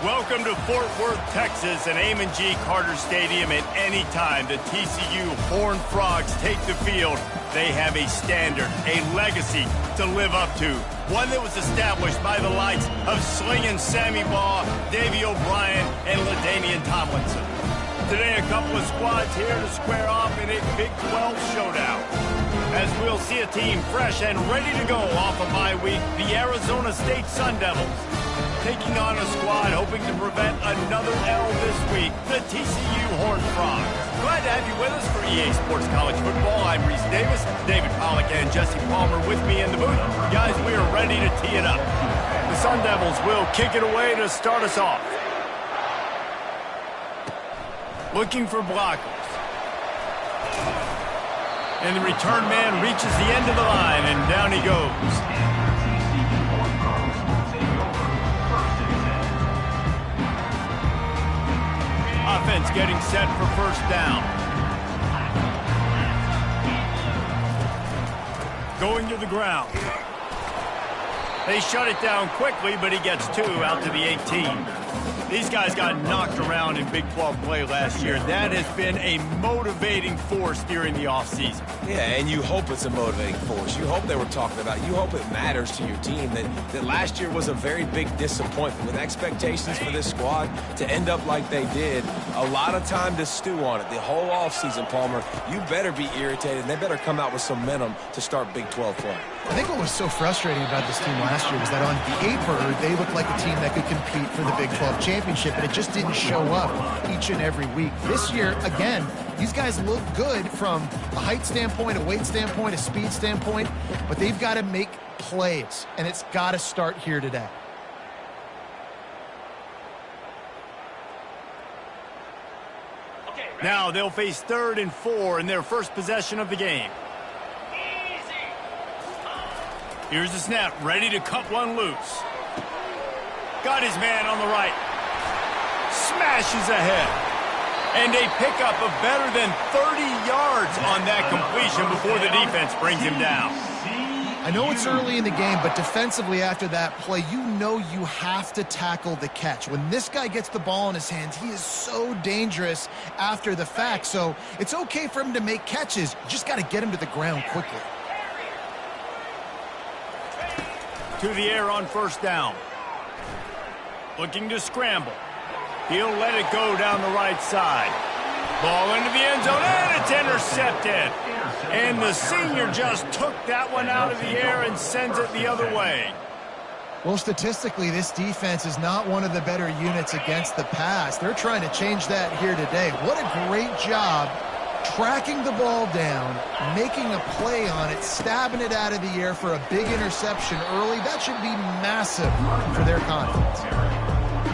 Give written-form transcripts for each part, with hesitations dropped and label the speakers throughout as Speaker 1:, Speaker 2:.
Speaker 1: Welcome to Fort Worth, Texas, and Amon G. Carter Stadium. At any time the TCU Horned Frogs take the field, they have a standard, a legacy to live up to. One that was established by the likes of Slingin' Sammy Baugh, Davey O'Brien, and LaDainian Tomlinson. Today, a couple of squads here to square off in a Big 12 showdown. As we'll see a team fresh and ready to go off a bye week, the Arizona State Sun Devils. Taking on a squad hoping to prevent another L this week, the TCU Horned Frogs. Glad to have you with us for EA Sports College Football. I'm Reese Davis, David Pollack, and Jesse Palmer with me in the booth. Guys, we are ready to tee it up. The Sun Devils will kick it away to start us off. Looking for blockers. And the return man reaches the end of the line, and down he goes. Offense getting set for first down. Going to the ground. They shut it down quickly, but he gets two out to the 18. These guys got knocked around in Big 12 play last year. That has been a motivating force during the offseason.
Speaker 2: Yeah, and you hope it's a motivating force. You hope they were talking about it. You hope it matters to your team that last year was a very big disappointment. With expectations for this squad to end up like they did, a lot of time to stew on it. The whole offseason, Palmer, you better be irritated. They better come out with some momentum to start Big 12 play.
Speaker 3: I think what was so frustrating about this team last year was that on paper, they looked like a team that could compete for the Big 12 championship, and it just didn't show up each and every week. This year, again, these guys look good from a height standpoint, a weight standpoint, a speed standpoint, but they've got to make plays, and it's got to start here today.
Speaker 1: Now they'll face 3rd and 4 in their first possession of the game. Here's the snap, ready to cut one loose. Got his man on the right. Smashes ahead. And a pickup of better than 30 yards on that completion before the defense brings him down.
Speaker 3: I know it's early in the game, but defensively after that play, you know you have to tackle the catch. When this guy gets the ball in his hands, he is so dangerous after the fact. So it's okay for him to make catches. You just got to get him to the ground quickly.
Speaker 1: To the air on first down. Looking to scramble. He'll let it go down the right side. Ball into the end zone, and it's intercepted. And the senior just took that one out of the air and sends it the other way.
Speaker 3: Well, statistically, this defense is not one of the better units against the pass. They're trying to change that here today. What a great job tracking the ball down, making a play on it, stabbing it out of the air for a big interception early. That should be massive for their confidence.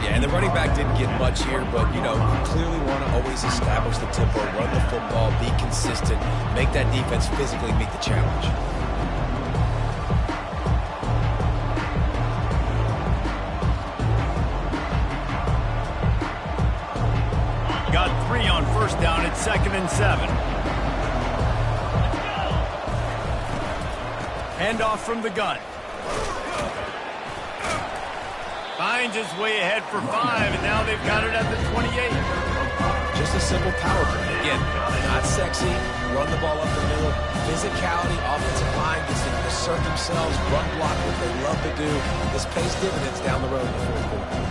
Speaker 2: Yeah, and the running back didn't get much here, but, you know, you clearly want to always establish the tempo, run the football, be consistent, make that defense physically meet the challenge.
Speaker 1: Got 3 on first down at 2nd and 7. Handoff from the gun. Finds his way ahead for 5, and now they've got it at the 28.
Speaker 2: Just a simple power play. Again, not sexy, run the ball up the middle, physicality, offensive line gets to assert themselves, run block, what they love to do. This pays dividends down the road in the fourth quarter.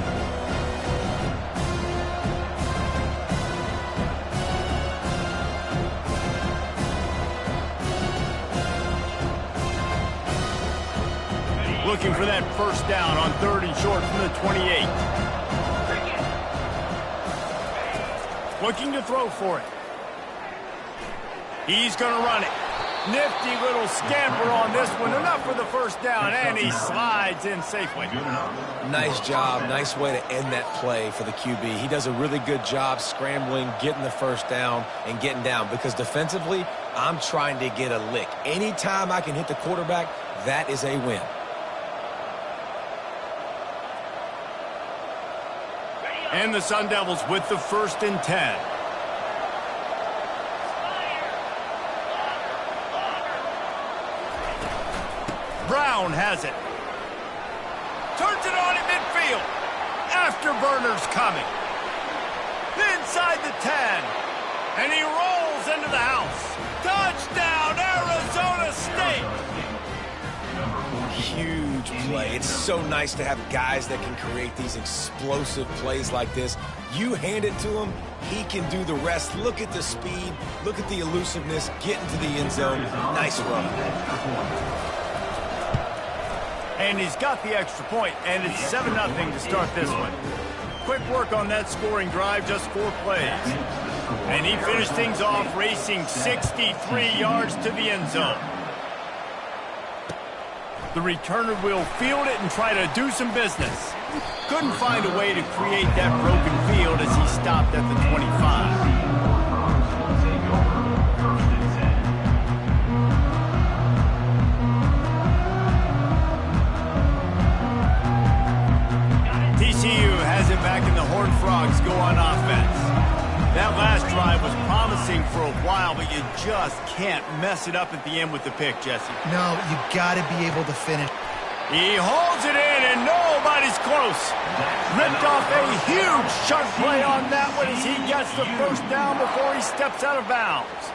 Speaker 1: Looking for that first down on 3rd and short from the 28. Looking to throw for it. He's going to run it. Nifty little scamper on this one. Enough for the first down, and he slides in safely.
Speaker 2: Nice job. Nice way to end that play for the QB. He does a really good job scrambling, getting the first down, and getting down. Because defensively, I'm trying to get a lick. Anytime I can hit the quarterback, that is a win.
Speaker 1: And the Sun Devils with the 1st and 10. Brown has it. Turns it on at midfield. afterburners coming. Inside the 10. And he rolls into the house. Touchdown, Arizona State!
Speaker 2: Huge play. It's so nice to have guys that can create these explosive plays like this. You hand it to him, he can do the rest. Look at the speed. Look at the elusiveness. Get into the end zone. Nice run.
Speaker 1: And he's got the extra point, and it's 7-0 to start this one. Quick work on that scoring drive, just 4 plays. And he finished things off racing 63 yards to the end zone. The returner will field it and try to do some business. Couldn't find a way to create that broken field as he stopped at the 25. TCU has it back in the Horned Frogs go on offense. That last drive was promising for a while, but you just can't mess it up at the end with the pick, Jesse.
Speaker 3: No, you got to be able to finish.
Speaker 1: He holds it in, and nobody's close. Ripped off a huge chunk play on that one as he gets the first down before he steps out of bounds.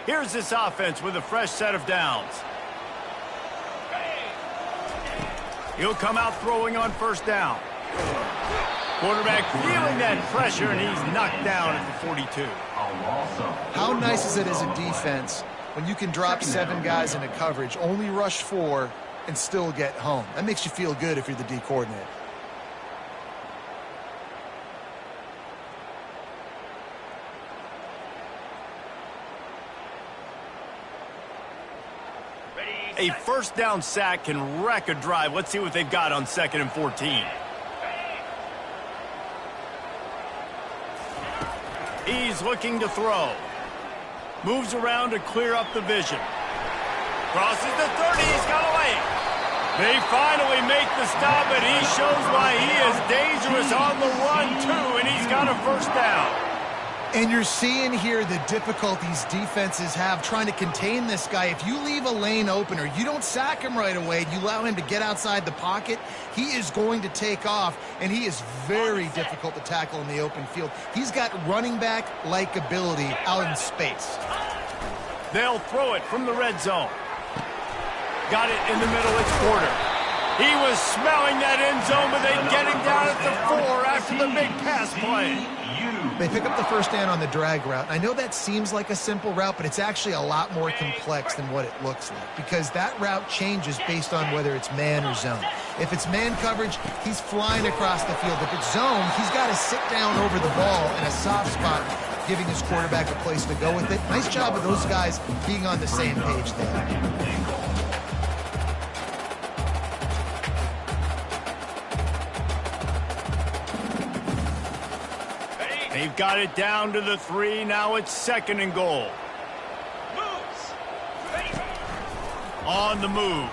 Speaker 1: Here's this offense with a fresh set of downs. He'll come out throwing on first down. Quarterback feeling that pressure, and he's knocked down at the 42.
Speaker 3: How nice is it as a defense when you can drop 7 guys into coverage, only rush 4, and still get home? That makes you feel good if you're the D coordinator.
Speaker 1: A first down sack can wreck a drive. Let's see what they've got on 2nd and 14. He's looking to throw. Moves around to clear up the vision. Crosses the 30. He's got away. They finally make the stop, and he shows why he is dangerous on the run, too, and he's got a first down.
Speaker 3: And you're seeing here the difficulties defenses have trying to contain this guy. If you leave a lane open or you don't sack him right away, you allow him to get outside the pocket, he is going to take off, and he is very difficult to tackle in the open field. He's got running back-like ability out in space.
Speaker 1: They'll throw it from the red zone. Got it in the middle, it's Porter. He was smelling that end zone, but they get him down at the 4 after the big pass play.
Speaker 3: They pick up the first down on the drag route. I know that seems like a simple route, but it's actually a lot more complex than what it looks like because that route changes based on whether it's man or zone. If it's man coverage, he's flying across the field. If it's zone, he's got to sit down over the ball in a soft spot, giving his quarterback a place to go with it. Nice job of those guys being on the same page there.
Speaker 1: They've got it down to the 3. Now it's 2nd and goal. On the move.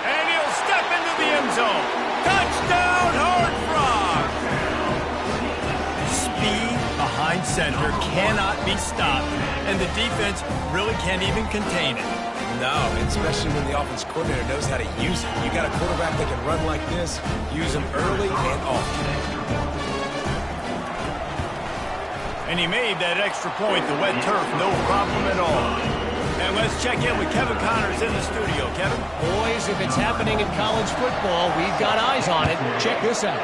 Speaker 1: And he'll step into the end zone. Touchdown, Horned Frogs! Speed behind center cannot be stopped, and the defense really can't even contain it.
Speaker 2: No, especially when the offense coordinator knows how to use it. You got a quarterback that can run like this, use him early and often.
Speaker 1: And he made that extra point, the wet turf, no problem at all. And let's check in with Kevin Connors in the studio. Kevin?
Speaker 4: Boys, if it's happening in college football, we've got eyes on it. Check this out.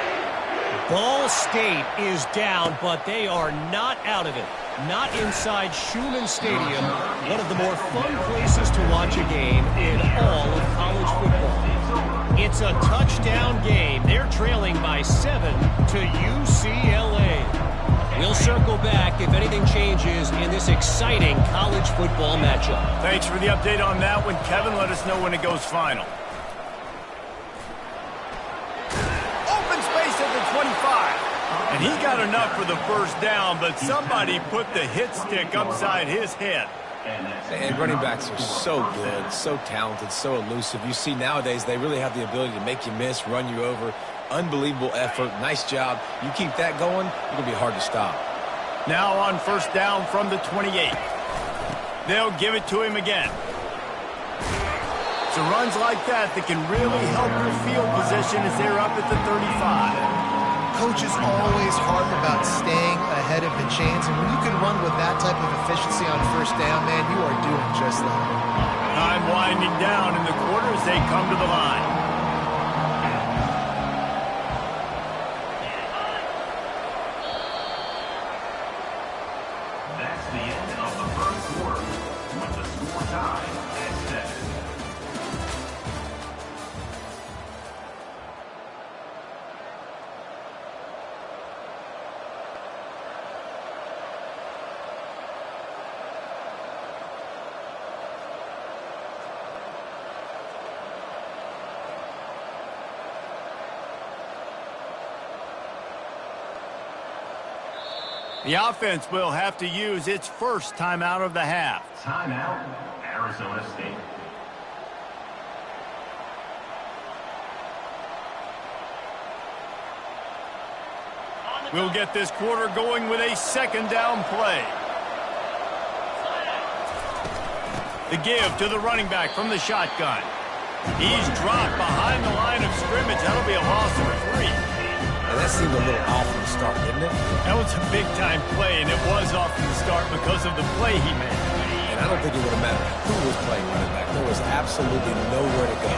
Speaker 4: Ball State is down, but they are not out of it. Not inside Schumann Stadium, one of the more fun places to watch a game in all of college football. It's a touchdown game. They're trailing by 7 to UCLA. We'll circle back if anything changes in this exciting college football matchup.
Speaker 1: Thanks for the update on that one, Kevin. Let us know when it goes final. Open space at the 25. And he got enough for the first down, but somebody put the hit stick upside his head.
Speaker 2: And running backs are so good, so talented, so elusive. You see nowadays they really have the ability to make you miss, run you over. Unbelievable effort. Nice job. You keep that going, it'll be hard to stop.
Speaker 1: Now on first down from the 28. They'll give it to him again. So runs like that can really help your field position as they're up at the 35.
Speaker 3: Coaches always harp about staying ahead of the chains, and when you can run with that type of efficiency on first down, man, you are doing just that.
Speaker 1: Time winding down in the quarter as they come to the line.
Speaker 5: That's the end of the first quarter, with the score tied at 7.
Speaker 1: The offense will have to use its first timeout of the half.
Speaker 5: Timeout, Arizona State.
Speaker 1: We'll get this quarter going with a second down play. The give to the running back from the shotgun. He's dropped behind the line of scrimmage. That'll be a loss of 3.
Speaker 2: And that seemed a little off from the start, didn't it?
Speaker 1: That was a big-time play, and it was off from the start because of the play he made.
Speaker 2: And I don't think it would have mattered who was playing running back. There was absolutely nowhere to go.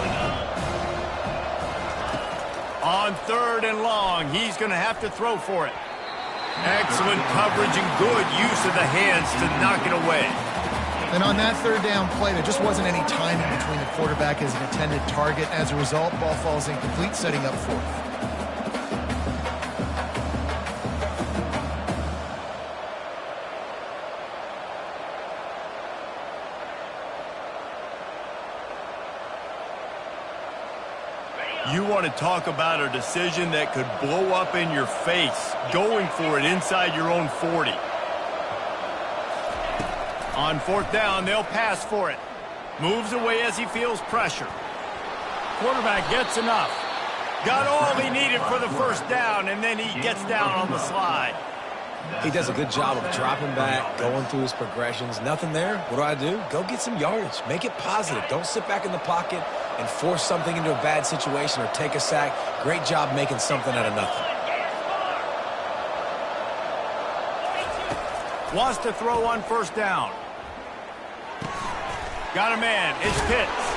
Speaker 1: On 3rd and long, he's going to have to throw for it. Excellent coverage and good use of the hands to knock it away.
Speaker 3: And on that third down play, there just wasn't any timing between the quarterback and his intended target. As a result, ball falls incomplete, setting up 4th.
Speaker 1: You want to talk about a decision that could blow up in your face, going for it inside your own 40. On 4th down, they'll pass for it. Moves away as he feels pressure. Quarterback gets enough. Got all he needed for the first down, and then he gets down on the slide.
Speaker 2: He does a good job of dropping back, going through his progressions. Nothing there. What do? Go get some yardage. Make it positive. Don't sit back in the pocket and force something into a bad situation or take a sack. Great job making something out of nothing.
Speaker 1: Wants to throw on 1st down. Got a man. It's Pitts.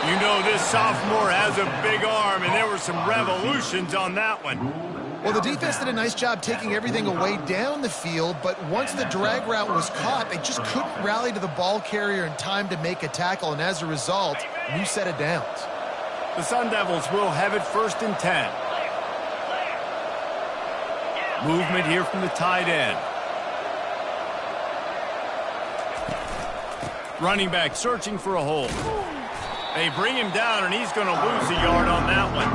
Speaker 1: You know this sophomore has a big arm, and there were some revolutions on that one.
Speaker 3: Well, the defense did a nice job taking everything away down the field, but once the drag route was caught, they just couldn't rally to the ball carrier in time to make a tackle, and as a result, new set of downs.
Speaker 1: The Sun Devils will have it 1st and 10. Movement here from the tight end. Running back searching for a hole. They bring him down, and he's going to lose a yard on that one.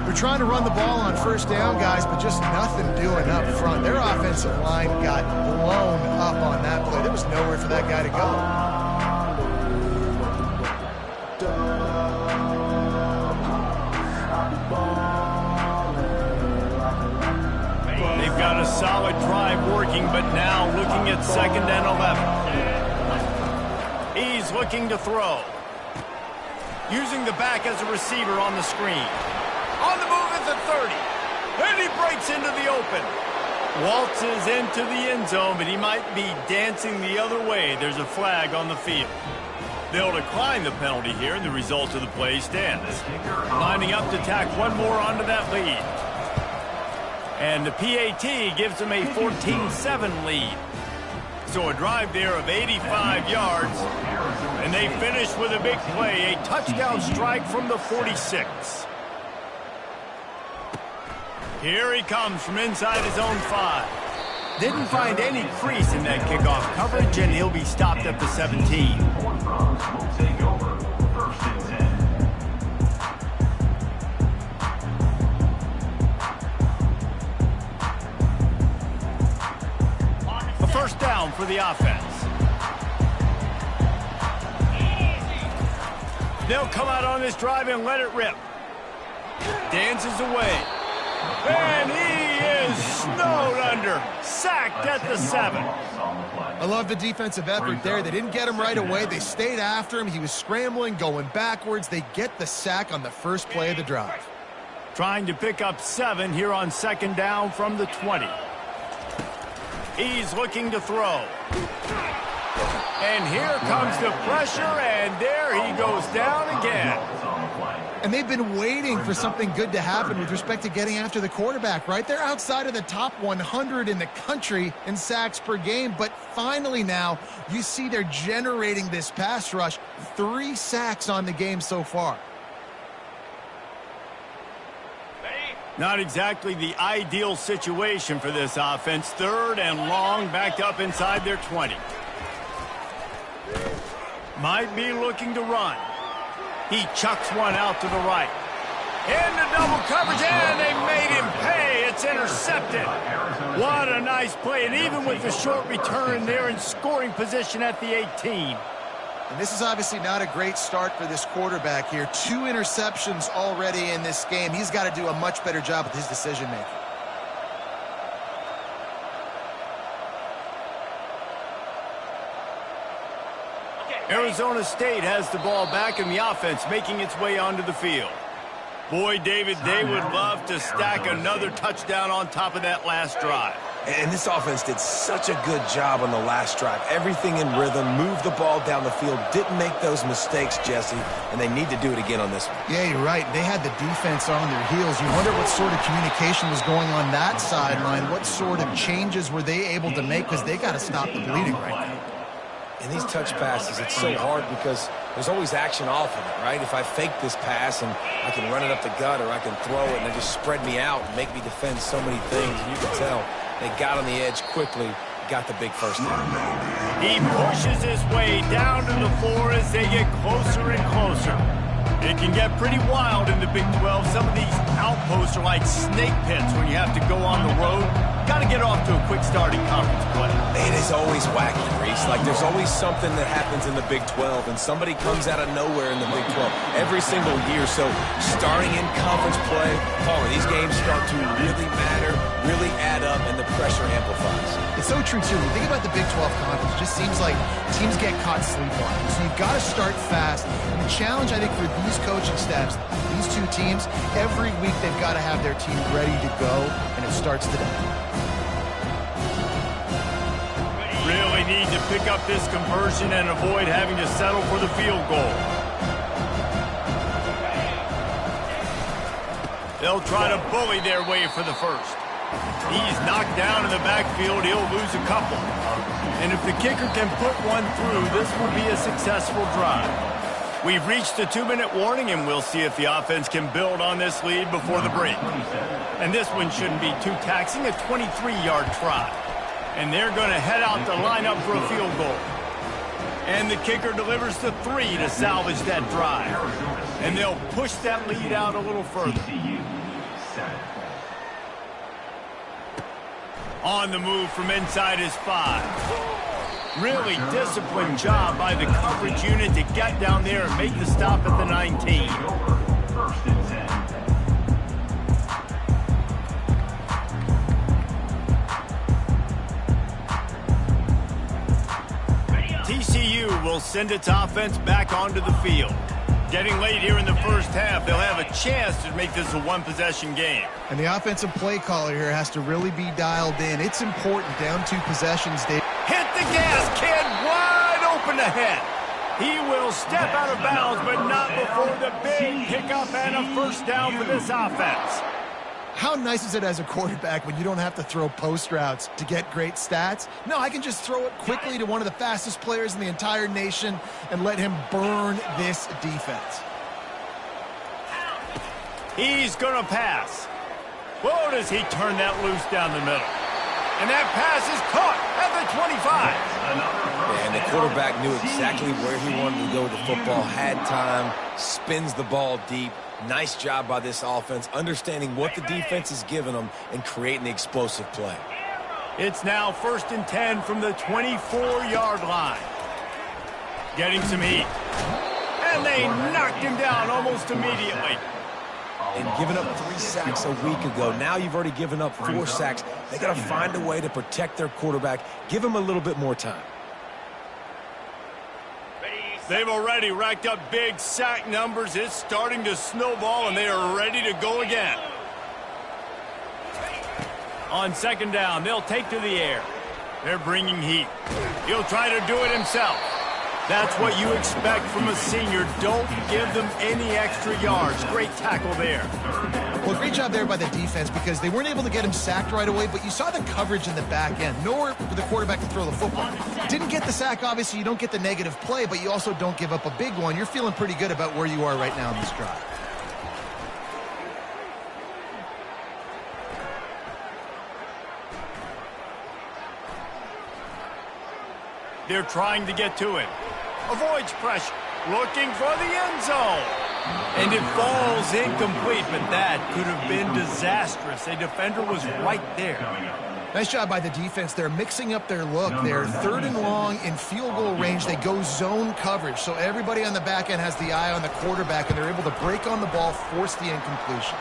Speaker 3: We're trying to run the ball on 1st down, guys, but just nothing doing up front. Their offensive line got blown up on that play. There was nowhere for that guy to go.
Speaker 1: They've got a solid drive working, but now looking at 2nd and 11. He's looking to throw. Using the back as a receiver on the screen. On the move at the 30. And he breaks into the open. Waltzes into the end zone, but he might be dancing the other way. There's a flag on the field. They'll decline the penalty here, and the result of the play stands. Lining up to tack one more onto that lead. And the PAT gives them a 14-7 lead. So a drive there of 85 yards. And they finish with a big play, a touchdown strike from the 46. Here he comes from inside his own 5. Didn't find any crease in that kickoff coverage, and he'll be stopped at the 17. A 1st down for the offense. They'll come out on this drive and let it rip. Dances away. And he is snowed under. Sacked at the 7.
Speaker 3: I love the defensive effort there. They didn't get him right away. They stayed after him. He was scrambling, going backwards. They get the sack on the first play of the drive.
Speaker 1: Trying to pick up 7 here on 2nd down from the 20. He's looking to throw. And here comes the pressure, and there he goes down again.
Speaker 3: And they've been waiting for something good to happen with respect to getting after the quarterback, right? They're outside of the top 100 in the country in sacks per game, but finally now you see they're generating this pass rush. 3 sacks on the game so far.
Speaker 1: Not exactly the ideal situation for this offense. 3rd and long, backed up inside their 20. Might be looking to run. He chucks one out to the right. Into double coverage, and they made him pay. It's intercepted. What a nice play, and even with the short return, they're in scoring position at the 18.
Speaker 3: And this is obviously not a great start for this quarterback here. 2 interceptions already in this game. He's got to do a much better job with his decision-making.
Speaker 1: Arizona State has the ball back in the offense, making its way onto the field. Boy, David, they would love to stack another touchdown on top of that last drive.
Speaker 2: And this offense did such a good job on the last drive. Everything in rhythm, moved the ball down the field, didn't make those mistakes, Jesse, and they need to do it again on this one.
Speaker 3: Yeah, you're right. They had the defense on their heels. You wonder what sort of communication was going on that sideline. What sort of changes were they able to make, because they got to stop the bleeding right now.
Speaker 2: In these touch passes, it's so hard because there's always action off of it, right? If I fake this pass and I can run it up the gut, or I can throw it and it just spread me out and make me defend so many things, and you can tell they got on the edge quickly, got the big first down.
Speaker 1: He pushes his way down to the floor as they get closer and closer. It can get pretty wild in the Big 12. Some of these outposts are like snake pits when you have to go on the road. Got to get off to a quick start in conference play.
Speaker 2: It is always wacky, Reese. Like, there's always something that happens in the Big 12, and somebody comes out of nowhere in the Big 12 every single year. So starting in conference play, Palmer, these games start to really matter, really add up, and the pressure amplifies.
Speaker 3: It's so true, too. When you think about the Big 12 conference, it just seems like teams get caught sleepwalking. So you've got to start fast. And the challenge, I think, for these coaching staffs, these 2 teams, every week they've got to have their team ready to go, and it starts today.
Speaker 1: Really need to pick up this conversion and avoid having to settle for the field goal. They'll try to bully their way for the first. He's knocked down in the backfield. He'll lose a couple. And if the kicker can put one through, this will be a successful drive. We've reached the 2-minute warning, and we'll see if the offense can build on this lead before the break. And this one shouldn't be too taxing, a 23-yard try. And they're going to head out to line up for a field goal. And the kicker delivers the 3 to salvage that drive. And they'll push that lead out a little further. On the move from inside his 5. Really disciplined job by the coverage unit to get down there and make the stop at the 19. TCU will send its offense back onto the field. Getting late here in the first half, they'll have a chance to make this a 1-possession game.
Speaker 3: And the offensive play caller here has to really be dialed in. It's important, down 2 possessions, Dave.
Speaker 1: Hit the gas, kid, wide open ahead. He will step out of bounds, but not before the big pickup and a first down for this offense.
Speaker 3: How nice is it as a quarterback when you don't have to throw post routes to get great stats? No, I can just throw it quickly to one of the fastest players in the entire nation and let him burn this defense.
Speaker 1: He's going to pass. Whoa, does he turn that loose down the middle. And that pass is caught at the 25.
Speaker 2: And the quarterback knew exactly where he wanted to go with the football, had time, spins the ball deep. Nice job by this offense, understanding what the defense is giving them and creating the explosive play.
Speaker 1: It's now 1st and 10 from the 24-yard line. Getting some heat. And they knocked him down almost immediately.
Speaker 2: and giving up 3 sacks a week ago. Now you've already given up 4 sacks. They got to find a way to protect their quarterback. Give him a little bit more time.
Speaker 1: They've already racked up big sack numbers. It's starting to snowball, and they are ready to go again. On second down, they'll take to the air. They're bringing heat. He'll try to do it himself. That's what you expect from a senior. Don't give them any extra yards. Great tackle there.
Speaker 3: Well, great job there by the defense because they weren't able to get him sacked right away, but you saw the coverage in the back end. Nowhere for the quarterback to throw the football. Didn't get the sack, obviously. You don't get the negative play, but you also don't give up a big one. You're feeling pretty good about where you are right now in this drive.
Speaker 1: They're trying to get to him. Avoids pressure. Looking for the end zone. And it falls incomplete, but that could have been disastrous. A defender was right there.
Speaker 3: Nice job by the defense. They're mixing up their look. They're 3rd and long in field goal range. They go zone coverage. So everybody on the back end has the eye on the quarterback, and they're able to break on the ball, force the incompletion.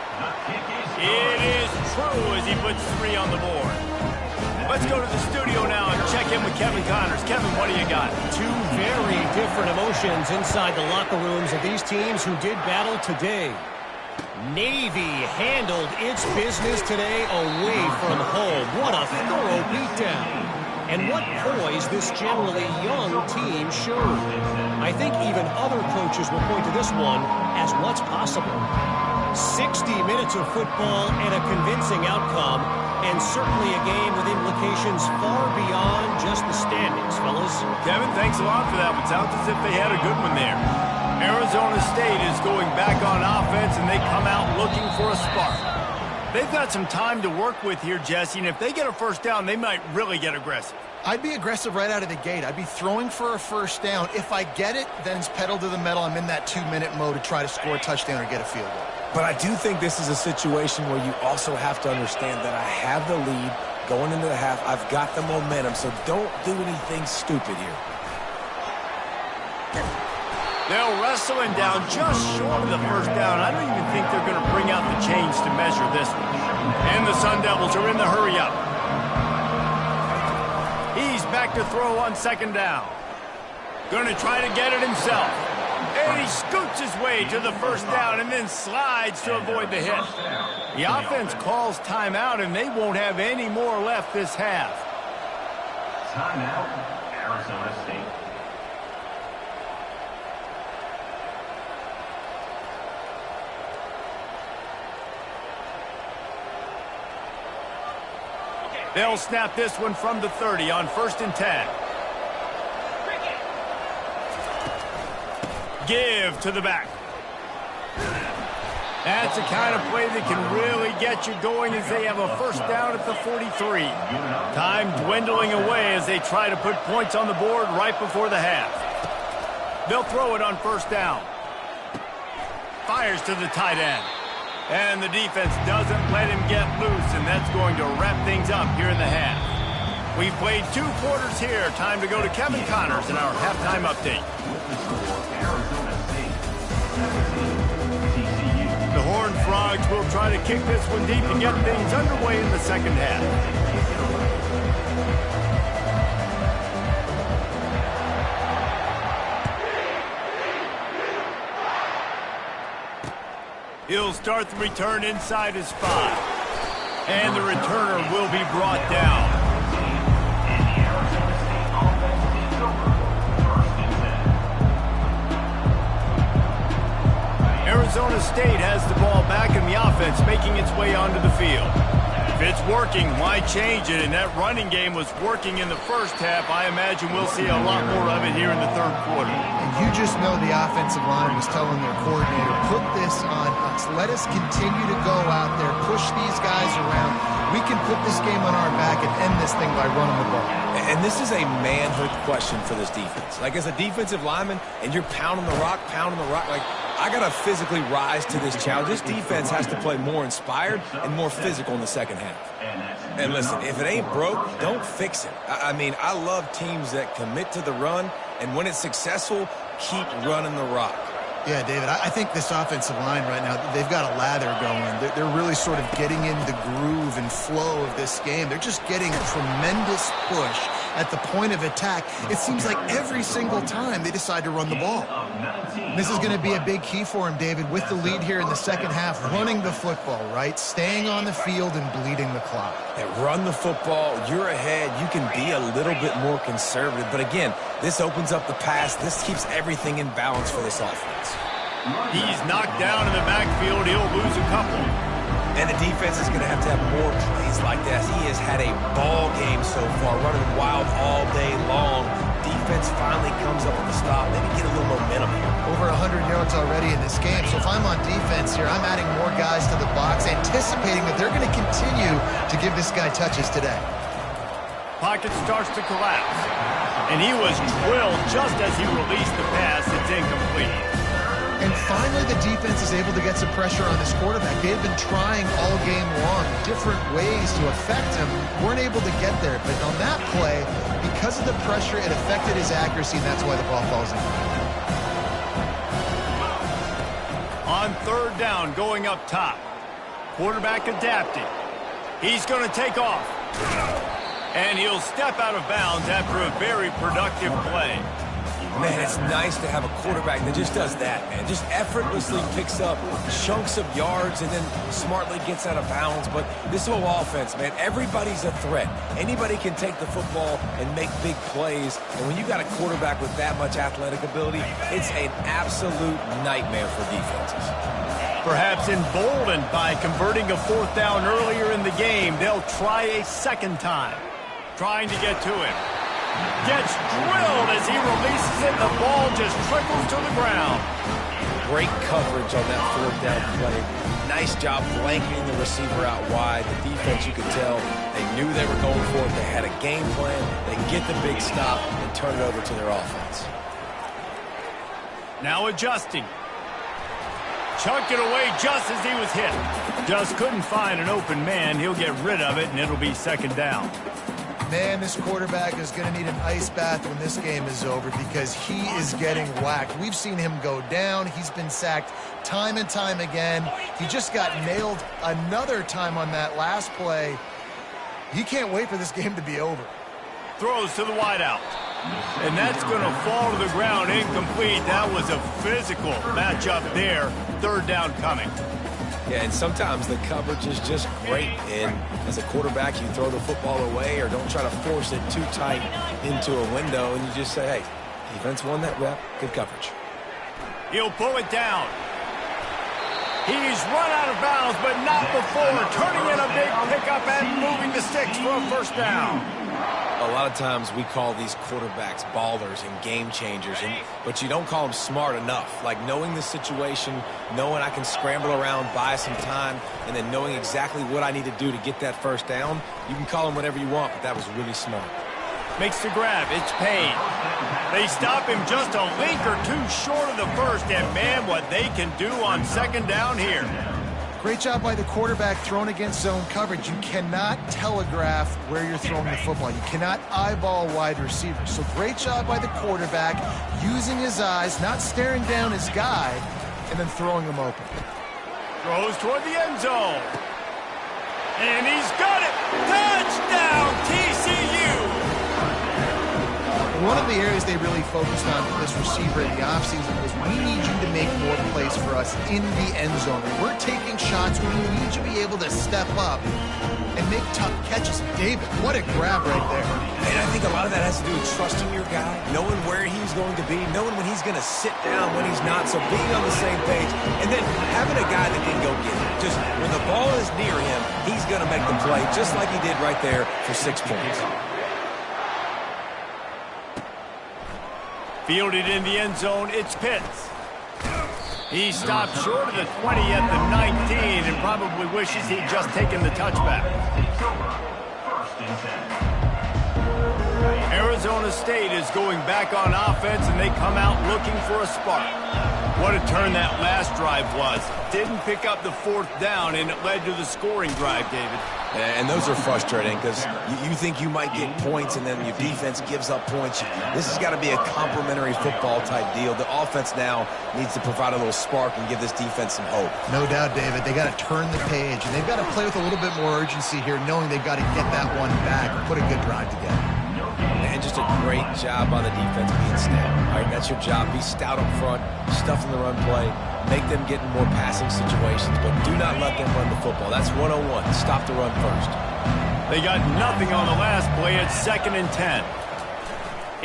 Speaker 1: It is true as he puts 3 on the board. Let's go to the studio now and check in with Kevin Connors. Kevin, what do you got?
Speaker 4: 2 very different emotions inside the locker rooms of these teams who did battle today. Navy handled its business today away from home. What a thorough beatdown. And what poise this generally young team showed. I think even other coaches will point to this one as what's possible. 60 minutes of football and a convincing outcome, and certainly a game with implications far beyond just the standings, fellas.
Speaker 1: Kevin, thanks a lot for that. It sounds as if they had a good one there. Arizona State is going back on offense, and they come out looking for a spark. They've got some time to work with here, Jesse, and if they get a first down, they might really get aggressive.
Speaker 3: I'd be aggressive right out of the gate. I'd be throwing for a first down. If I get it, then it's pedal to the metal. I'm in that 2-minute mode to try to score a touchdown or get a field goal.
Speaker 2: But I do think this is a situation where you also have to understand that I have the lead going into the half. I've got the momentum, so don't do anything stupid here.
Speaker 1: They'll wrestle him down just short of the first down. I don't even think they're going to bring out the chains to measure this one. And the Sun Devils are in the hurry-up. He's back to throw on second down. Going to try to get it himself. And he scoots his way to the first down and then slides to avoid the hit. The offense calls timeout, and they won't have any more left this half.
Speaker 5: Timeout, Arizona State.
Speaker 1: They'll snap this one from the 30 on 1st and 10. Give to the back. That's the kind of play that can really get you going as they have a first down at the 43. Time dwindling away as they try to put points on the board right before the half. They'll throw it on first down. Fires to the tight end. And the defense doesn't let him get loose, and that's going to wrap things up here in the half. We've played 2 quarters here. Time to go to Kevin Connors in our halftime update.
Speaker 5: Arizona State, 17, TCU.
Speaker 1: The Horned Frogs will try to kick this one deep to get things underway in the second half. He'll start the return inside his 5. And the returner will be brought down. Arizona State has the ball back in the offense, making its way onto the field. If it's working, why change it? And that running game was working in the first half. I imagine we'll see a lot more of it here in the third quarter.
Speaker 3: And you just know the offensive line was telling their coordinator, put this on us. Let us continue to go out there, push these guys around. We can put this game on our back and end this thing by running the ball.
Speaker 2: And this is a manhood question for this defense. Like, as a defensive lineman, and you're pounding the rock, like, I got to physically rise to this challenge. This defense has to play more inspired and more physical in the second half. And listen, if it ain't broke, don't fix it. I mean, I love teams that commit to the run, and when it's successful, keep running the rock.
Speaker 3: Yeah, David, I think this offensive line right now, they've got a lather going. They're really sort of getting in the groove and flow of this game. They're just getting tremendous push at the point of attack. It seems like every single time they decide to run the ball. This is going to be a big key for him, David, with the lead here in the second half, running the football, right? Staying on the field and bleeding the clock.
Speaker 2: They run the football, you're ahead, you can be a little bit more conservative. But again, this opens up the pass. This keeps everything in balance for this offense.
Speaker 1: He's knocked down in the backfield. He'll lose a couple.
Speaker 2: And the defense is going to have more plays like that. He has had a ball game so far, running wild all day long. Defense finally comes up with a stop. Maybe get a little momentum here.
Speaker 3: Over 100 yards already in this game. So if I'm on defense here, I'm adding more guys to the box, anticipating that they're going to continue to give this guy touches today.
Speaker 1: Pocket starts to collapse. And he was drilled just as he released the pass. It's incomplete.
Speaker 3: And finally, the defense is able to get some pressure on this quarterback. They've been trying all game long different ways to affect him. Weren't able to get there. But on that play, because of the pressure, it affected his accuracy, and that's why the ball falls in.
Speaker 1: On third down, going up top. Quarterback adapting. He's going to take off. And he'll step out of bounds after a very productive play.
Speaker 2: Man, it's nice to have a quarterback that just does that, man. Just effortlessly picks up chunks of yards and then smartly gets out of bounds. But this whole offense, man, everybody's a threat. Anybody can take the football and make big plays. And when you got a quarterback with that much athletic ability, it's an absolute nightmare for defenses.
Speaker 1: Perhaps emboldened by converting a fourth down earlier in the game, they'll try a second time. Trying to get to him. Gets drilled as he releases it. The ball just trickles to the ground.
Speaker 2: Great coverage on that fourth down play. Nice job blanketing the receiver out wide. The defense, you could tell, they knew they were going for it. They had a game plan. They get the big stop and turn it over to their offense.
Speaker 1: Now adjusting. Chucked it away just as he was hit. Just couldn't find an open man. He'll get rid of it, and it'll be second down.
Speaker 3: Man, this quarterback is going to need an ice bath when this game is over because he is getting whacked. We've seen him go down. He's been sacked time and time again. He just got nailed another time on that last play. He can't wait for this game to be over.
Speaker 1: Throws to the wideout. And that's going to fall to the ground incomplete. That was a physical matchup there. Third down coming.
Speaker 2: Yeah, and sometimes the coverage is just great. And as a quarterback, you throw the football away or don't try to force it too tight into a window. And you just say, hey, defense won that rep. Good coverage.
Speaker 1: He'll pull it down. He's run out of bounds, but not before turning in a big pickup and moving the sticks for a first down.
Speaker 2: A lot of times we call these quarterbacks ballers and game changers, but you don't call them smart enough. Like knowing the situation, knowing I can scramble around, buy some time, and then knowing exactly what I need to do to get that first down. You can call them whatever you want, but that was really smart.
Speaker 1: Makes the grab. It's paid. They stop him just a link or two short of the first, and man, what they can do on second down here.
Speaker 3: Great job by the quarterback thrown against zone coverage. You cannot telegraph where you're throwing the football. You cannot eyeball wide receivers. So great job by the quarterback using his eyes, not staring down his guy, and then throwing him open.
Speaker 1: Throws toward the end zone. And he's got it. Touchdown, TCU.
Speaker 3: One of the areas they really focused on for this receiver in the offseason was we need you to make more plays for us in the end zone. When we're taking shots, we need you to be able to step up and make tough catches. David, what a grab right there.
Speaker 2: And I think a lot of that has to do with trusting your guy, knowing where he's going to be, knowing when he's going to sit down, when he's not, so being on the same page, and then having a guy that can go get it. Just when the ball is near him, he's going to make the play, just like he did right there for 6 points.
Speaker 1: Fielded in the end zone, it's Pitts. He stopped short of the 20 at the 19 and probably wishes he'd just taken the touchback. Arizona State is going back on offense, and they come out looking for a spark. What a turn that last drive was. Didn't pick up the fourth down, and it led to the scoring drive, David.
Speaker 2: And those are frustrating because you think you might get points and then your defense gives up points. This has got to be a complementary football type deal. The offense now needs to provide a little spark and give this defense some hope.
Speaker 3: No doubt, David. They got to turn the page, and they've got to play with a little bit more urgency here, knowing they've got to get that one back and put a good drive together.
Speaker 2: And just a great job on the defense being stout. All right, that's your job. Be stout up front, stuff in the run play, make them get in more passing situations, but do not let them run the football. That's 101. Stop the run first.
Speaker 1: They got nothing on the last play. It's 2nd and 10.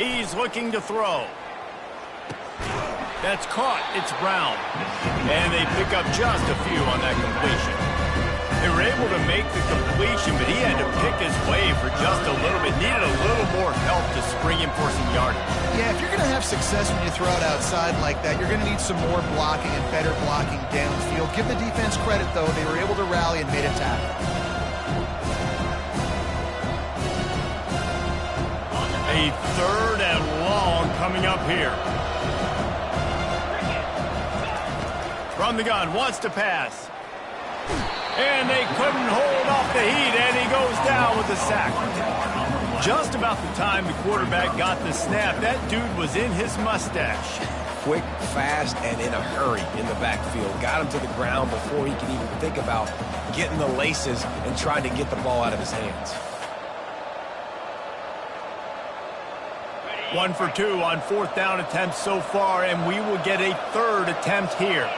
Speaker 1: He's looking to throw. That's caught. It's Brown. And they pick up just a few on that completion. They were able to make the completion, but he had to pick his way for just a little bit. Needed a little more help to spring him for some yardage.
Speaker 3: Yeah, if you're going to have success when you throw it outside like that, you're going to need some more blocking and better blocking downfield. Give the defense credit, though. They were able to rally and made a tackle.
Speaker 1: A 3rd and long coming up here. From the gun, wants to pass. And they couldn't hold off the heat, and he goes down with a sack. Just about the time the quarterback got the snap, that dude was in his mustache.
Speaker 2: Quick, fast, and in a hurry in the backfield. Got him to the ground before he could even think about getting the laces and trying to get the ball out of his hands.
Speaker 1: 1 for 2 on 4th down attempts so far, and we will get a 3rd attempt here.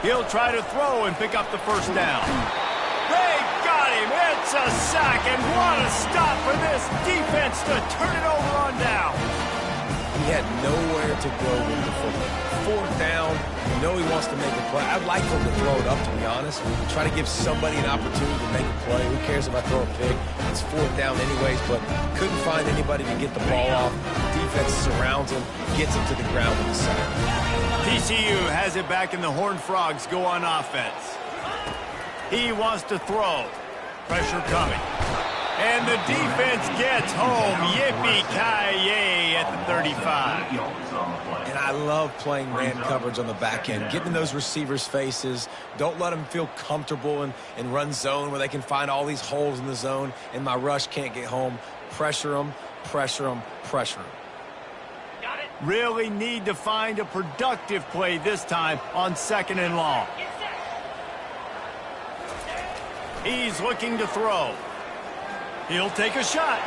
Speaker 1: He'll try to throw and pick up the 1st down. They got him. It's a sack, and what a stop for this defense to turn it over on down.
Speaker 2: He had nowhere to go with the football. 4th down, you know he wants to make a play. I'd like for him to throw it up, to be honest. Try to give somebody an opportunity to make a play. Who cares if I throw a pick? It's 4th down anyways, but couldn't find anybody to get the ball off. Defense surrounds him, gets him to the ground with a sack.
Speaker 1: TCU has it back, and the Horned Frogs go on offense. He wants to throw. Pressure coming. And the defense gets home. Yippee-ki-yay at the 35.
Speaker 2: And I love playing man coverage on the back end, getting in those receivers' faces. Don't let them feel comfortable and run zone where they can find all these holes in the zone, and my rush can't get home. Pressure them, pressure them, pressure them.
Speaker 1: Really need to find a productive play this time on 2nd and long. He's looking to throw. He'll take a shot.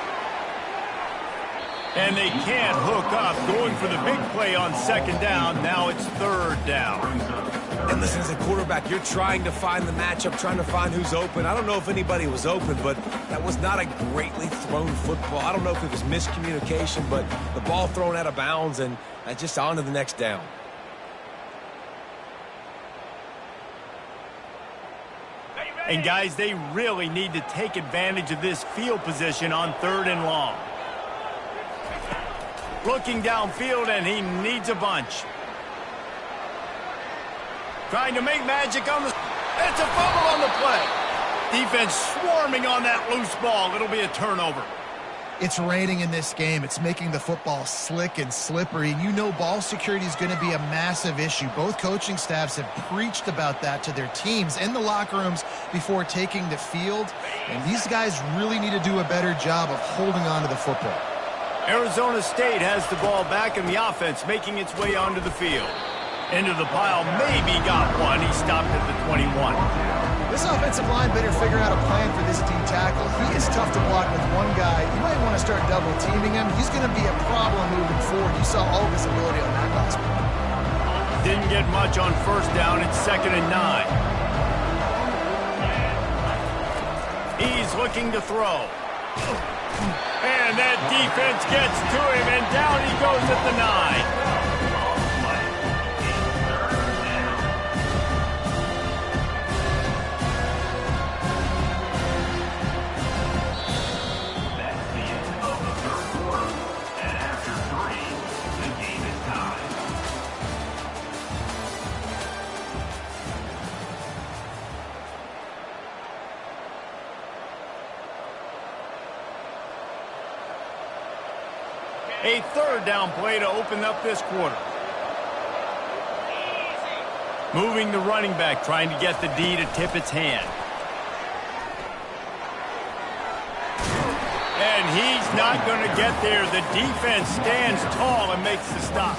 Speaker 1: And they can't hook up. Going for the big play on 2nd down. Now it's 3rd down.
Speaker 2: And listen, as a quarterback, you're trying to find the matchup, trying to find who's open. I don't know if anybody was open, but that was not a greatly thrown football. I don't know if it was miscommunication, but the ball thrown out of bounds and just on to the next down.
Speaker 1: And guys, they really need to take advantage of this field position on 3rd and long. Looking downfield, and he needs a bunch. Trying to make magic on the... It's a fumble on the play. Defense swarming on that loose ball. It'll be a turnover.
Speaker 3: It's raining in this game. It's making the football slick and slippery. And you know ball security is going to be a massive issue. Both coaching staffs have preached about that to their teams in the locker rooms before taking the field. And these guys really need to do a better job of holding on to the football.
Speaker 1: Arizona State has the ball back, and the offense making its way onto the field. Into the pile, maybe got one. He stopped at the 21.
Speaker 3: This offensive line better figure out a plan for this D tackle. He is tough to block with one guy. You might want to start double teaming him. He's going to be a problem moving forward. You saw all of his ability on that last play.
Speaker 1: Didn't get much on 1st down. It's 2nd and 9. He's looking to throw. And that defense gets to him, and down he goes at the 9. A 3rd down play to open up this quarter. Moving the running back, trying to get the D to tip its hand. And he's not going to get there. The defense stands tall and makes the stop.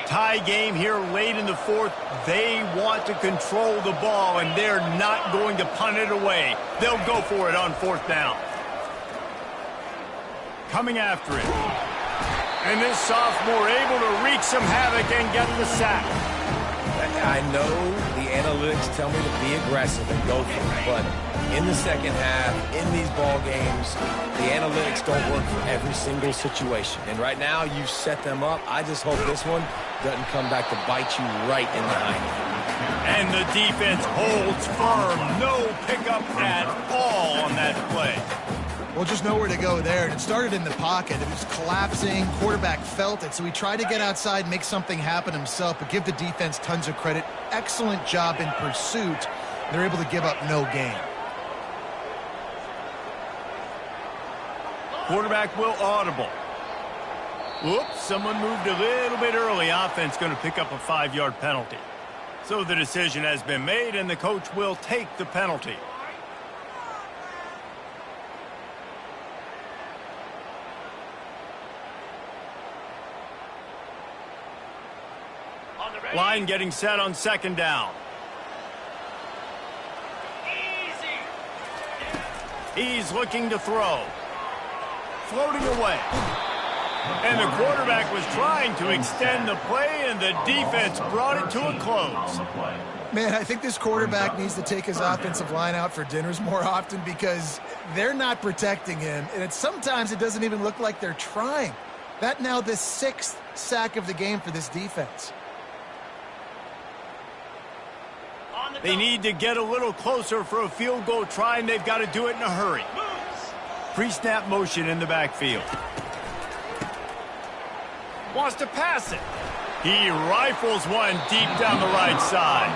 Speaker 1: Tie game here late in the fourth. They want to control the ball, and they're not going to punt it away. They'll go for it on fourth down. Coming after it. And this sophomore able to wreak some havoc and get the sack.
Speaker 2: I know the analytics tell me to be aggressive and go for it, but in the second half, in these ball games, the analytics don't work for every single situation. And right now, you've set them up. I just hope this one doesn't come back to bite you right in the hind.
Speaker 1: And the defense holds firm. No pickup at all on that play.
Speaker 3: Well, just nowhere to go there. And it started in the pocket. It was collapsing. Quarterback felt it. So he tried to get outside, make something happen himself, but give the defense tons of credit. Excellent job in pursuit. They're able to give up no gain.
Speaker 1: Quarterback will audible. Whoops, someone moved a little bit early. Offense going to pick up a 5-yard penalty. So the decision has been made, and the coach will take the penalty. Line getting set on second down. He's looking to throw. Floating away. And the quarterback was trying to extend the play, and the defense brought it to a close.
Speaker 3: Man, I think this quarterback needs to take his offensive line out for dinners more often because they're not protecting him, and sometimes it doesn't even look like they're trying. That now the 6th sack of the game for this defense.
Speaker 1: They need to get a little closer for a field goal try, and they've got to do it in a hurry. Pre-snap motion in the backfield. Wants to pass it. He rifles one deep down the right side.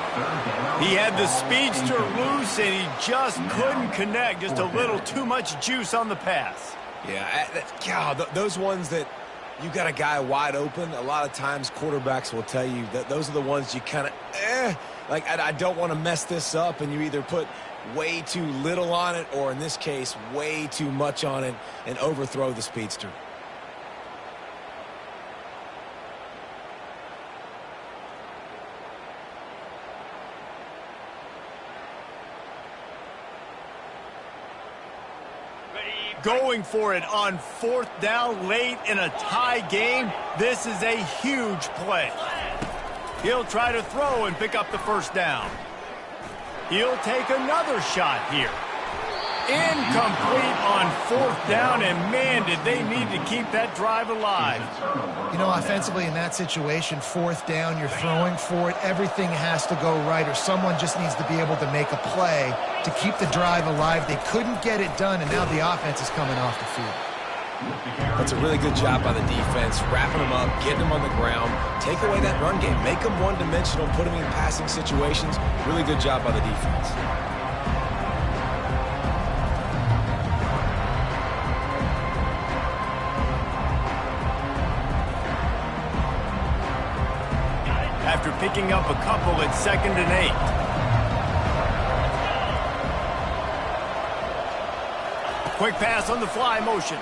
Speaker 1: He had the speedster loose, and he just couldn't connect. Just a little too much juice on the pass.
Speaker 2: Yeah, God, those ones that you got a guy wide open, a lot of times quarterbacks will tell you that those are the ones you kind of, like, I don't want to mess this up, and you either put way too little on it or, in this case, way too much on it and overthrow the speedster.
Speaker 1: Going for it on fourth down late in a tie game. This is a huge play. He'll try to throw and pick up the first down. He'll take another shot here. Incomplete on fourth down, and man, did they need to keep that drive alive.
Speaker 3: You know, offensively in that situation, fourth down, you're throwing for it. Everything has to go right, or someone just needs to be able to make a play to keep the drive alive. They couldn't get it done, and now the offense is coming off the field.
Speaker 2: That's a really good job by the defense, wrapping them up, getting them on the ground, take away that run game, make them one-dimensional, put them in passing situations. Really good job by the defense.
Speaker 1: After picking up a couple at 2nd and 8. Quick pass on the fly motion.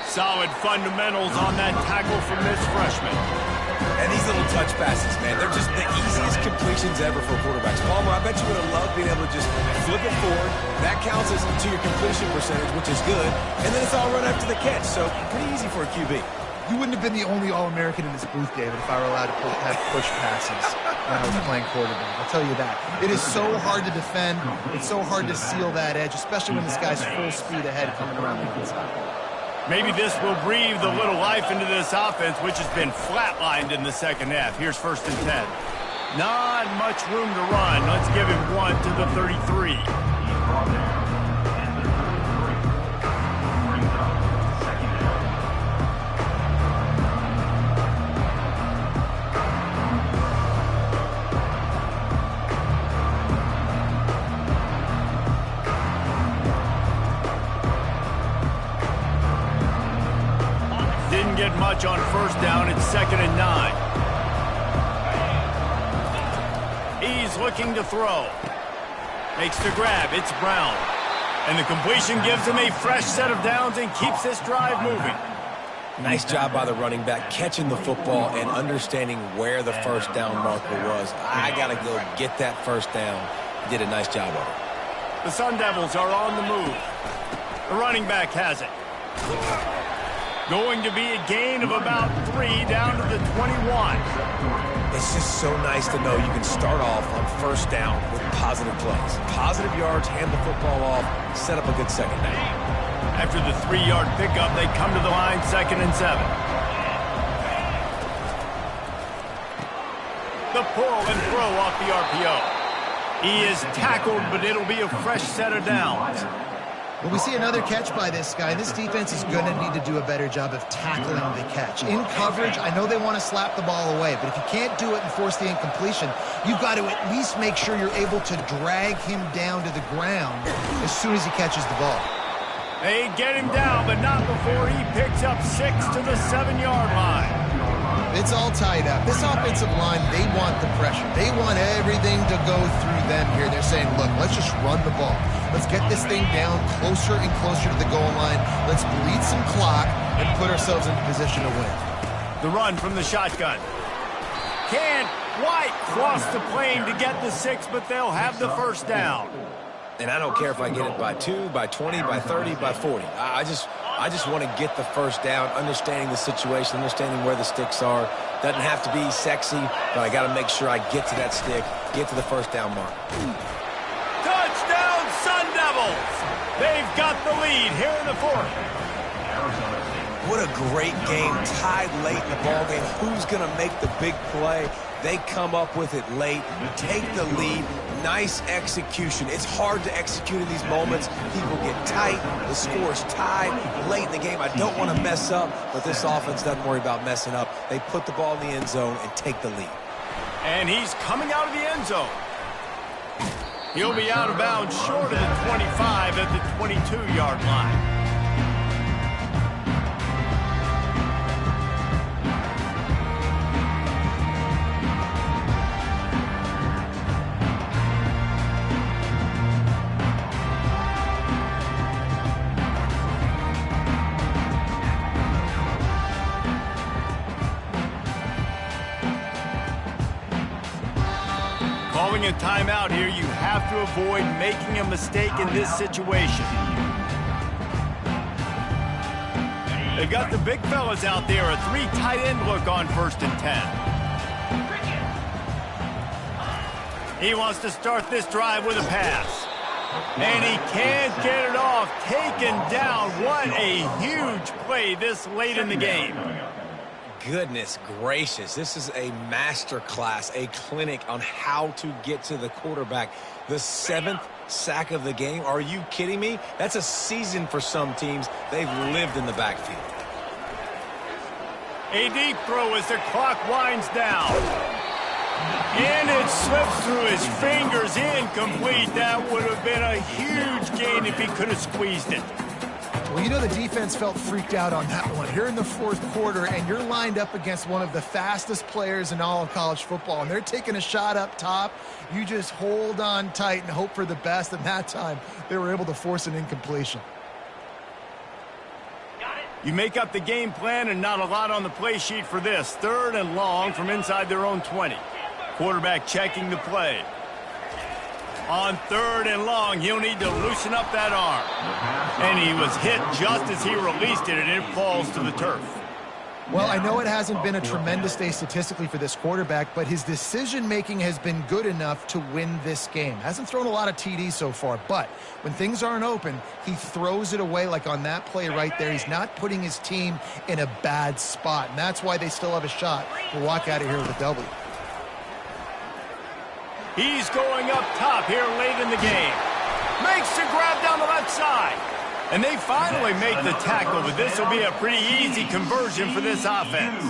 Speaker 1: Solid fundamentals on that tackle from this freshman.
Speaker 2: And these little touch passes, man, they're just the easiest completions ever for quarterbacks. Palmer, I bet you would have loved being able to just flip it forward. That counts as to your completion percentage, which is good. And then it's all run after the catch, so pretty easy for a QB.
Speaker 3: You wouldn't have been the only All-American in this booth, David, if I were allowed to have push passes when I was playing quarterback. I'll tell you that. It is so hard to defend. It's so hard to seal that edge, especially when this guy's full speed ahead coming around the inside.
Speaker 1: Maybe this will breathe a little life into this offense, which has been flatlined in the second half. Here's 1st and 10. Not much room to run. Let's give him one to the 33. much on first down. It's 2nd and 9. He's looking to throw. Makes the grab. It's Brown. And the completion gives him a fresh set of downs and keeps this drive moving.
Speaker 2: Nice job by the running back catching the football and understanding where the first down marker was. I got to go get that first down. Did a nice job of it.
Speaker 1: The Sun Devils are on the move. The running back has it. Going to be a gain of about 3 down to the 21.
Speaker 2: It's just so nice to know you can start off on first down with positive plays. Positive yards, hand the football off, set up a good second down.
Speaker 1: After the 3-yard pickup, they come to the line, 2nd and 7. The pull and throw off the RPO. He is tackled, but it'll be a fresh set of downs.
Speaker 3: Well, we see another catch by this guy. This defense is going to need to do a better job of tackling the catch. In coverage, I know they want to slap the ball away, but if you can't do it and force the incompletion, you've got to at least make sure you're able to drag him down to the ground as soon as he catches the ball.
Speaker 1: They get him down, but not before he picks up 6 to the 7-yard line.
Speaker 3: It's all tied up. This offensive line, they want the pressure. They want everything to go through them here. They're saying, look, let's just run the ball. Let's get this thing down closer and closer to the goal line. Let's bleed some clock and put ourselves in position to win.
Speaker 1: The run from the shotgun. Can't quite cross the plane to get the 6, but they'll have the first down.
Speaker 2: And I don't care if I get it by 2, by 20, by 30, by 40. I just want to get the first down, understanding the situation, understanding where the sticks are. Doesn't have to be sexy, but I got to make sure I get to that stick, get to the first down mark.
Speaker 1: Touchdown, Sun Devils! They've got the lead here in the 4th.
Speaker 2: What a great game, tied late in the ballgame. Who's going to make the big play? They come up with it late, take the lead. Nice execution. It's hard to execute in these moments. People get tight. The score's tied late in the game. I don't want to mess up, but this offense doesn't worry about messing up. They put the ball in the end zone and take the lead.
Speaker 1: And he's coming out of the end zone. He'll be out of bounds short of the 25 at the 22-yard line. Calling a timeout here, you have to avoid making a mistake in this situation. They've got the big fellas out there, a 3 tight end look on 1st and 10. He wants to start this drive with a pass. And he can't get it off. Taken down. What a huge play this late in the game.
Speaker 2: Goodness gracious, this is a master class, a clinic on how to get to the quarterback. The 7th sack of the game. Are you kidding me? That's a season for some teams. They've lived in the backfield.
Speaker 1: A deep throw as the clock winds down. And it slips through his fingers, incomplete. That would have been a huge gain if he could have squeezed it.
Speaker 3: Well, you know the defense felt freaked out on that one. You're in the 4th quarter, and you're lined up against one of the fastest players in all of college football, and they're taking a shot up top. You just hold on tight and hope for the best, and that time they were able to force an incompletion.
Speaker 1: You make up the game plan and not a lot on the play sheet for this. 3rd and long from inside their own 20. Quarterback checking the play. On 3rd and long, he'll need to loosen up that arm. And he was hit just as he released it, and it falls to the turf.
Speaker 3: Well, I know it hasn't been a tremendous day statistically for this quarterback, but his decision-making has been good enough to win this game. Hasn't thrown a lot of TDs so far, but when things aren't open, he throws it away like on that play right there. He's not putting his team in a bad spot, and that's why they still have a shot to walk out of here with a W.
Speaker 1: He's going up top here late in the game. Makes the grab down the left side. And they finally make the tackle, but this will be a pretty easy conversion for this offense.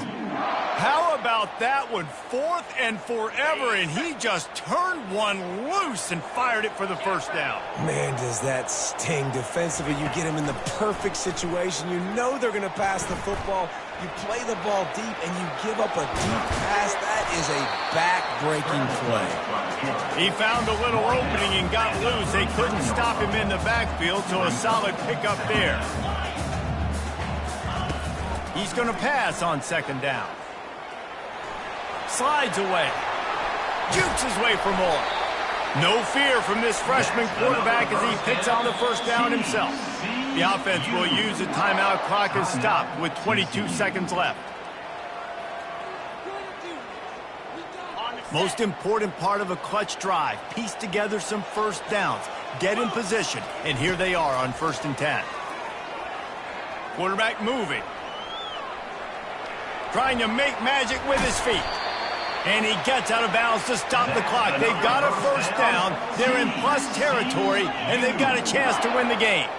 Speaker 1: How about that one? 4th and forever, and he just turned one loose and fired it for the first down.
Speaker 2: Man, does that sting defensively. You get him in the perfect situation. You know they're going to pass the football. You play the ball deep, and you give up a deep pass. That is a back-breaking play.
Speaker 1: He found a little opening and got loose. They couldn't stop him in the backfield, so a solid pickup there. He's going to pass on 2nd down. Slides away. Jukes his way for more. No fear from this freshman quarterback as he picks on the 1st down himself. The offense will use the timeout. Clock is stopped with 22 seconds left. Most important part of a clutch drive. Piece together some 1st downs. Get in position. And here they are on 1st and 10. Quarterback moving. Trying to make magic with his feet. And he gets out of bounds to stop the clock. They've got a 1st down. They're in plus territory, and they've got a chance to win the game.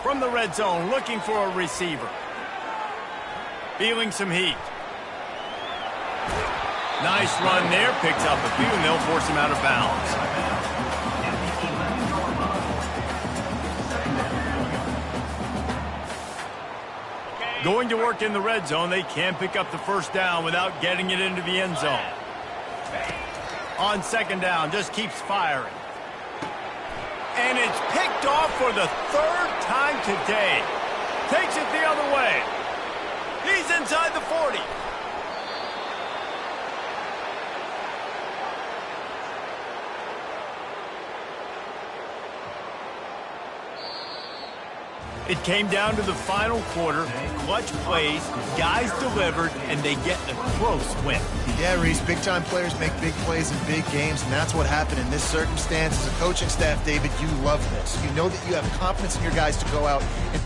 Speaker 1: From the red zone, looking for a receiver. Feeling some heat. Nice run there. Picks up a few, and they'll force him out of bounds. Going to work in the red zone, they can't pick up the 1st down without getting it into the end zone. On 2nd down, just keeps firing. And it's picked off for the 3rd time today. Takes it the other way. He's inside the 40. It came down to the final quarter. Clutch plays, guys delivered, and they get a close win.
Speaker 3: Yeah, Reese, big-time players make big plays in big games, and that's what happened in this circumstance. As a coaching staff, David, you love this. You know that you have confidence in your guys to go out and